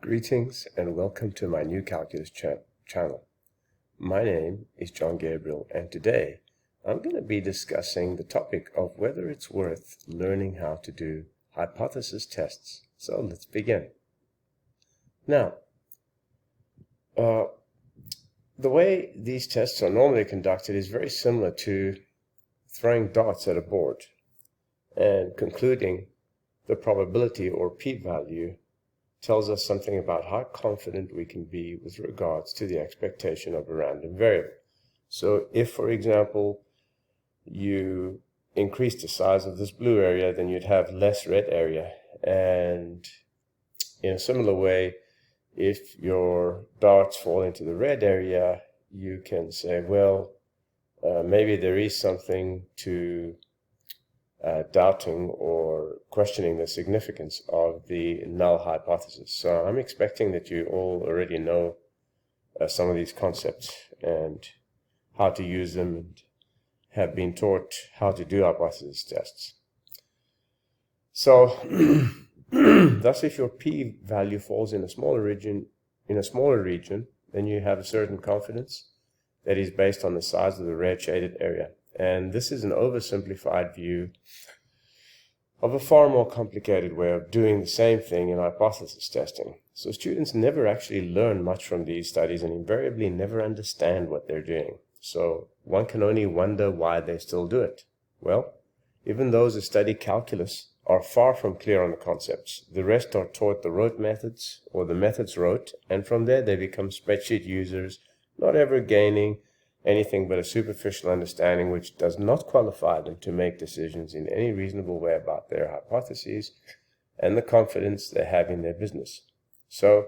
Greetings and welcome to my new calculus channel. My name is John Gabriel, and today I'm going to be discussing the topic of whether it's worth learning how to do hypothesis tests. So let's begin. Now, the way these tests are normally conducted is very similar to throwing darts at a board and concluding the probability or p-value tells us something about how confident we can be with regards to the expectation of a random variable. So if, for example, you increase the size of this blue area, then you'd have less red area. And in a similar way, if your darts fall into the red area, you can say, well, maybe there is something to doubting or questioning the significance of the null hypothesis. So I'm expecting that you all already know some of these concepts and how to use them and have been taught how to do hypothesis tests. So thus, if your p-value falls in a smaller region, then you have a certain confidence that is based on the size of the red shaded area. And this is an oversimplified view of a far more complicated way of doing the same thing in hypothesis testing. So students never actually learn much from these studies and invariably never understand what they're doing. So one can only wonder why they still do it. Well, even those who study calculus are far from clear on the concepts. The rest are taught the rote methods or the methods rote, and from there they become spreadsheet users, not ever gaining anything but a superficial understanding which does not qualify them to make decisions in any reasonable way about their hypotheses and the confidence they have in their business. So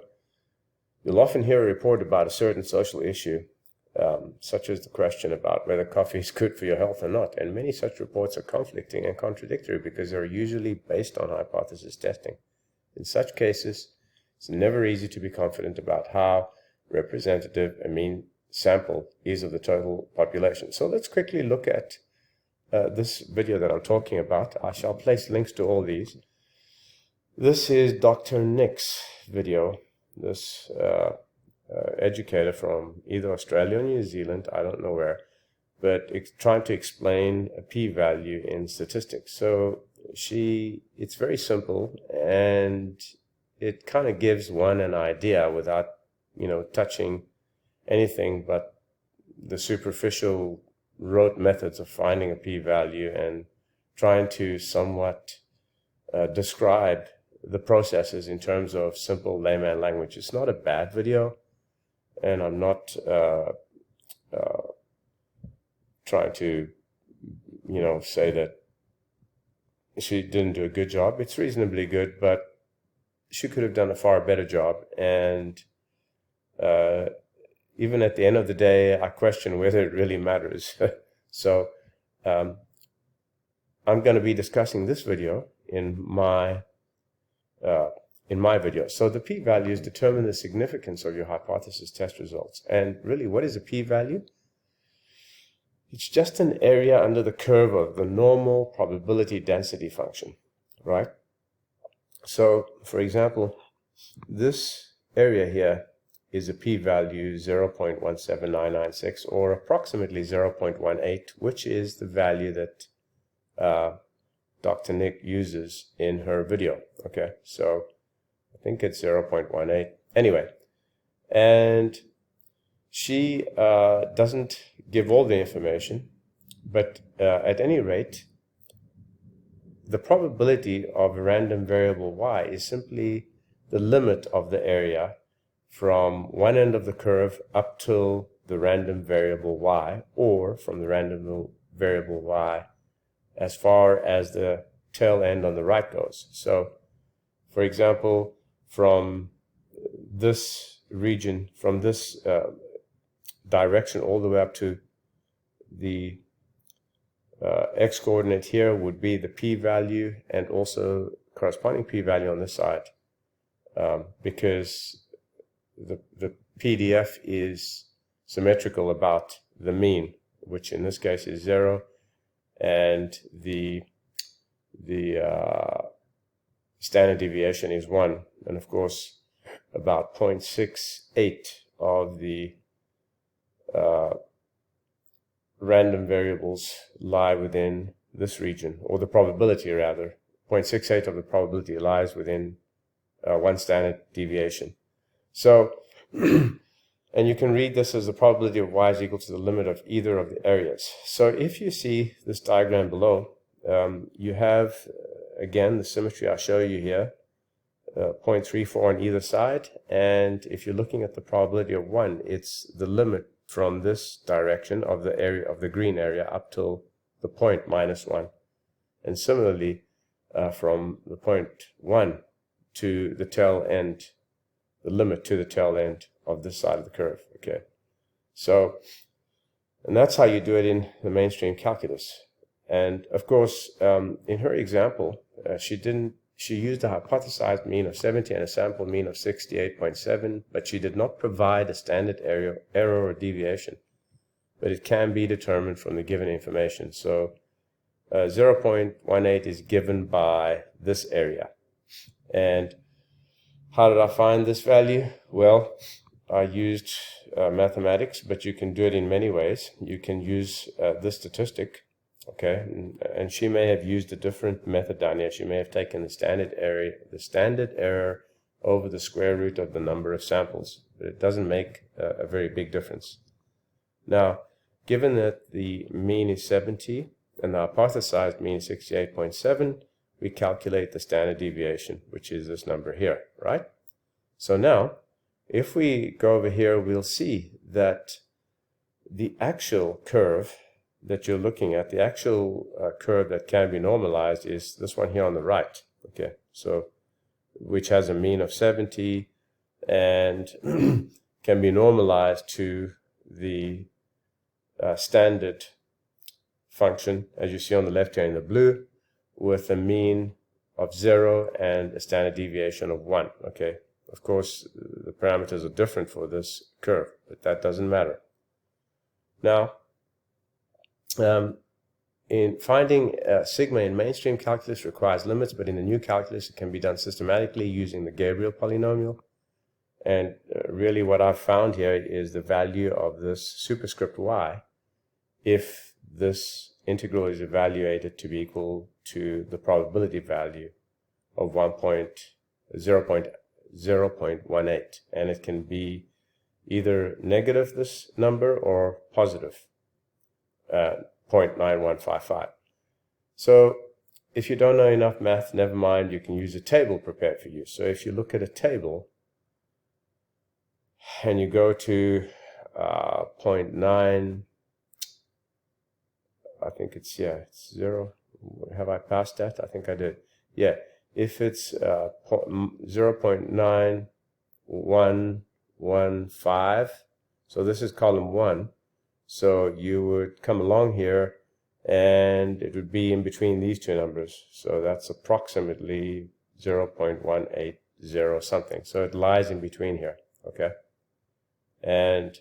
you'll often hear a report about a certain social issue, such as the question about whether coffee is good for your health or not, and many such reports are conflicting and contradictory because they're usually based on hypothesis testing. In such cases, it's never easy to be confident about how representative a mean sample is of the total population. So let's quickly look at this video that I'm talking about. I shall place links to all these. This is Dr. Nick's video, this educator from either Australia or New Zealand, I don't know where, but trying to explain a p-value in statistics. So it's very simple, and it kind of gives one an idea without, touching anything but the superficial rote methods of finding a p-value and trying to somewhat describe the processes in terms of simple layman language. It's not a bad video, and I'm not trying to say that she didn't do a good job. It's reasonably good, but she could have done a far better job. And even at the end of the day, I question whether it really matters. So I'm going to be discussing this video in my video. So the p-values determine the significance of your hypothesis test results. And really, what is a p-value? It's just an area under the curve of the normal probability density function, right? So, for example, this area here is a p-value 0.17996 or approximately 0.18, which is the value that Dr. Nick uses in her video. Okay, so I think it's 0.18. Anyway, and she doesn't give all the information, but at any rate, the probability of a random variable y is simply the limit of the area from one end of the curve up till the random variable y, or from the random variable y as far as the tail end on the right goes. So, for example, from this region, from this direction all the way up to the x-coordinate here would be the p-value and also corresponding p-value on this side, because the PDF is symmetrical about the mean, which in this case is 0, and the standard deviation is 1. And of course, about 0.68 of the random variables lie within this region, or the probability rather. 0.68 of the probability lies within one standard deviation. So, and you can read this as the probability of y is equal to the limit of either of the areas. So if you see this diagram below, you have, again, the symmetry I'll show you here, 0.34 on either side. And if you're looking at the probability of 1, it's the limit from this direction of the area of the green area up till the point -1. And similarly, from the point 1 to the tail end, the limit to the tail end of this side of the curve. Okay, so, and that's how you do it in the mainstream calculus. And of course, in her example, she used a hypothesized mean of 70 and a sample mean of 68.7, but she did not provide a standard error or deviation. But it can be determined from the given information. So 0.18 is given by this area. And how did I find this value? Well, I used mathematics, but you can do it in many ways. You can use this statistic. Okay, and she may have used a different method down here. She may have taken the standard error over the square root of the number of samples, but it doesn't make a very big difference. Now, given that the mean is 70 and the hypothesized mean is 68.7, we calculate the standard deviation, which is this number here, right? So now, if we go over here, we'll see that the actual curve that you're looking at, the actual curve that can be normalized is this one here on the right. Okay, so which has a mean of 70 and can be normalized to the standard function, as you see on the left here in the blue, with a mean of 0 and a standard deviation of 1. Okay, of course, the parameters are different for this curve, but that doesn't matter. Now, in finding sigma in mainstream calculus requires limits, but in the new calculus it can be done systematically using the Gabriel polynomial. And really what I've found here is the value of this superscript y if this integral is evaluated to be equal to the probability value of 0.18, and it can be either negative, this number, or positive 0.9155. So if you don't know enough math, never mind, you can use a table prepared for you. So if you look at a table and you go to 0.9, I think it's, yeah, it's 0. Have I passed that? I think I did. Yeah, if it's 0.9115, so this is column 1. So you would come along here and it would be in between these two numbers. So that's approximately 0.180 something. So it lies in between here. Okay. And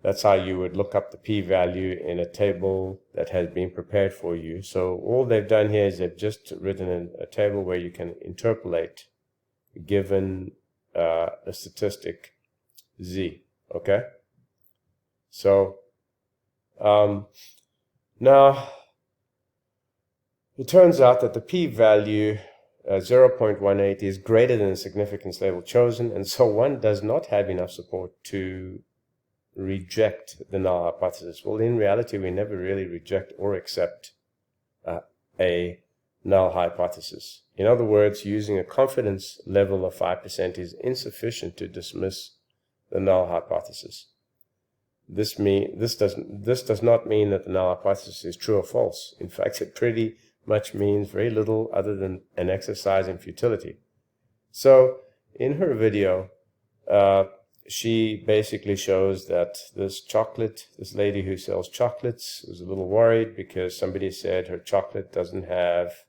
that's how you would look up the p-value in a table that has been prepared for you. So all they've done here is they've just written in a table where you can interpolate given a statistic z. Okay. So now it turns out that the p-value 0.18 is greater than the significance label chosen, and so one does not have enough support to reject the null hypothesis. Well, in reality, we never really reject or accept a null hypothesis. In other words, using a confidence level of 5% is insufficient to dismiss the null hypothesis. This does not mean that the null hypothesis is true or false. In fact, it pretty much means very little other than an exercise in futility. So in her video, she basically shows that this lady who sells chocolates was a little worried because somebody said her chocolate doesn't have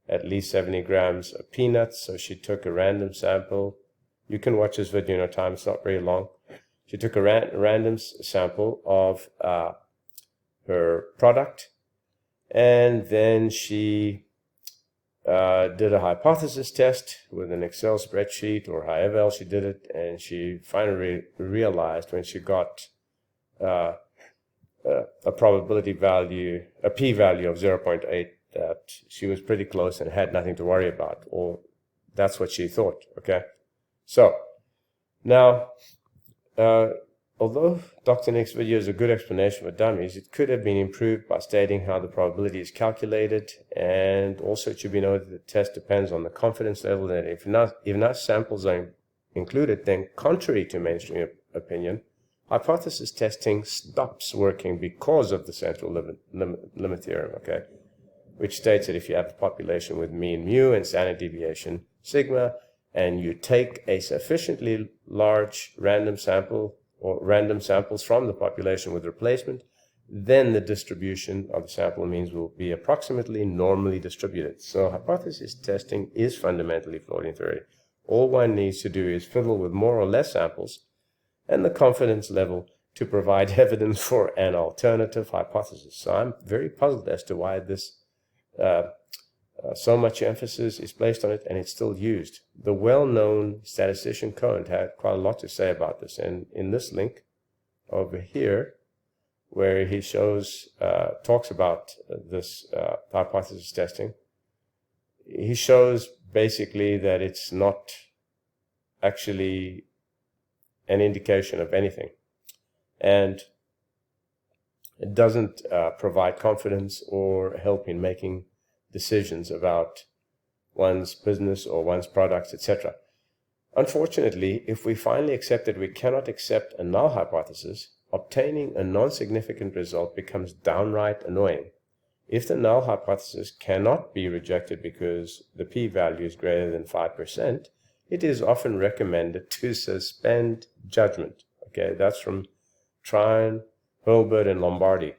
at least 70 grams of peanuts. So she took a random sample. You can watch this video in no time, it's not very long. She took a random sample of her product, and then she did a hypothesis test with an Excel spreadsheet or however else she did it, and she finally realized when she got a probability value, a p-value of 0.8, that she was pretty close and had nothing to worry about, or that's what she thought. Okay, so now although Dr. Nick's video is a good explanation for dummies, it could have been improved by stating how the probability is calculated, and also it should be noted that the test depends on the confidence level, and if enough samples are included, then contrary to mainstream opinion, hypothesis testing stops working because of the central limit theorem, okay, which states that if you have a population with mean mu and standard deviation sigma, and you take a sufficiently large random sample or random samples from the population with replacement, then the distribution of the sample means will be approximately normally distributed. So hypothesis testing is fundamentally flawed in theory. All one needs to do is fiddle with more or less samples and the confidence level to provide evidence for an alternative hypothesis. So I'm very puzzled as to why this so much emphasis is placed on it, and it's still used. The well-known statistician Cohen had quite a lot to say about this, and in this link over here, where he shows, talks about this hypothesis testing, he shows basically that it's not actually an indication of anything, and it doesn't provide confidence or help in making decisions about one's business or one's products, etc. Unfortunately, if we finally accept that we cannot accept a null hypothesis, obtaining a non-significant result becomes downright annoying. If the null hypothesis cannot be rejected because the p-value is greater than 5%, it is often recommended to suspend judgment. Okay, that's from Trine, Hilbert, and Lombardi.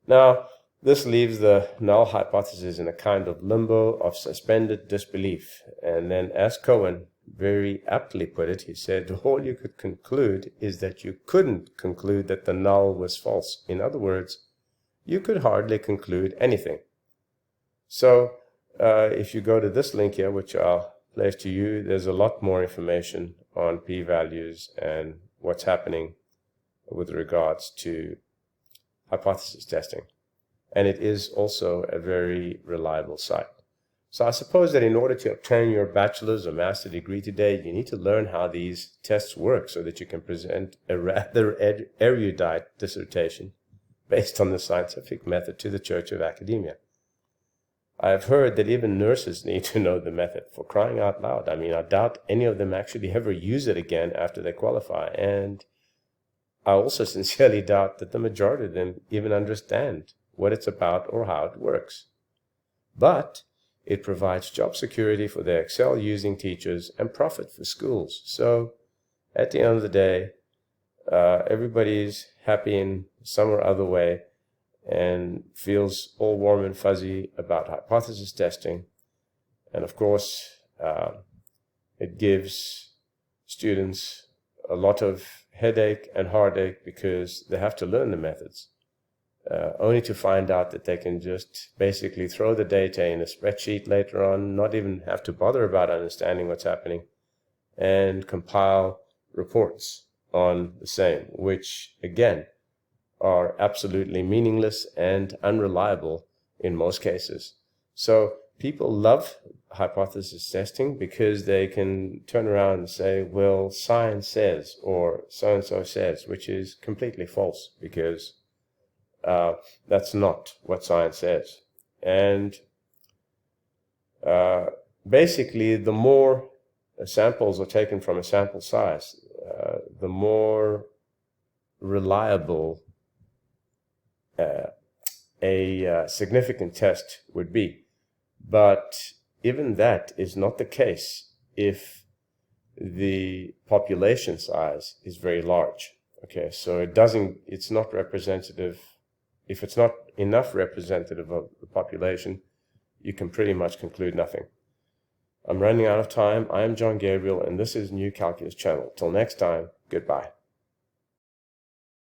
Now, this leaves the null hypothesis in a kind of limbo of suspended disbelief. And then, as Cohen very aptly put it, he said, all you could conclude is that you couldn't conclude that the null was false. In other words, you could hardly conclude anything. So, if you go to this link here, which I'll place to you, there's a lot more information on p-values and what's happening with regards to hypothesis testing. And it is also a very reliable site. So I suppose that in order to obtain your bachelor's or master's degree today, you need to learn how these tests work so that you can present a rather erudite dissertation based on the scientific method to the Church of Academia. I have heard that even nurses need to know the method, for crying out loud. I mean, I doubt any of them actually ever use it again after they qualify, and I also sincerely doubt that the majority of them even understand what it's about or how it works. But it provides job security for their Excel using teachers and profit for schools. So at the end of the day, everybody's happy in some or other way and feels all warm and fuzzy about hypothesis testing. And of course, it gives students a lot of headache and heartache because they have to learn the methods. Only to find out that they can just basically throw the data in a spreadsheet later on, not even have to bother about understanding what's happening, and compile reports on the same, which again are absolutely meaningless and unreliable in most cases. So people love hypothesis testing because they can turn around and say, well, science says, or so-and-so says, which is completely false, because that's not what science says. And basically, the more samples are taken from a sample size, the more reliable a significant test would be. But even that is not the case if the population size is very large. Okay, so it's not representative. If it's not enough representative of the population, you can pretty much conclude nothing. I'm running out of time. I am John Gabriel, and this is New Calculus Channel. Till next time, goodbye.